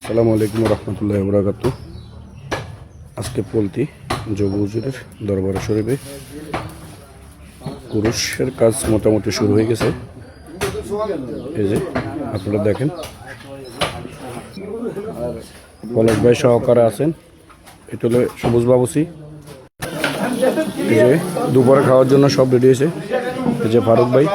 আসসালামু আলাইকুম রহমতুল্লাহ বরাকাত। আজকে পলতি যোগ হুজুরের দরবার শরীফে কুরুশের কাজ মোটামুটি শুরু হয়ে গেছে। এই যে আপনারা দেখেন, পলক ভাই সহকারে আছেন। এটা হলো সবুজ বাবুসি। এই যে দুপুরে খাওয়ার জন্য সব রেডি হয়েছে। এই যে ফারুক ভাই,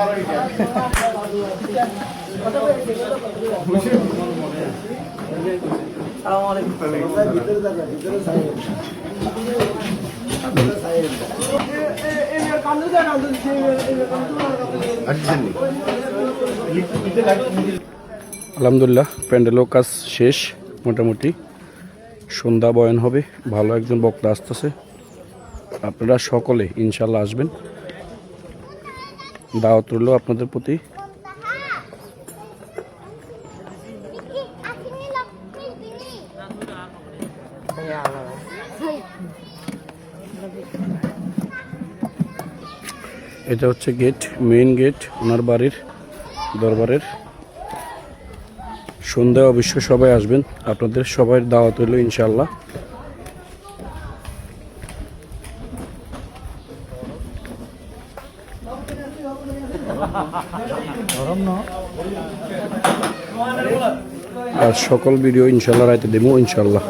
আলহামদুলিল্লাহ প্যান্ডেলও কাজ শেষ মোটামুটি। সন্ধ্যা বয়ান হবে, ভালো একজন বক্তা আসতেছে। আপনারা সকলে ইনশাল্লাহ আসবেন, দাওয়াত রইল আপনাদের প্রতি। এটা হচ্ছে গেট, মেইন গেট ওনার বাড়ির দরবারের। সন্ধ্যায় অবশ্যই সবাই আসবেন, আপনাদের সবাই দাওয়াত হইল ইনশাল্লাহ। আর সকল ভিডিও ইনশাল্লাহ রাইতে দেবো ইনশাল্লাহ।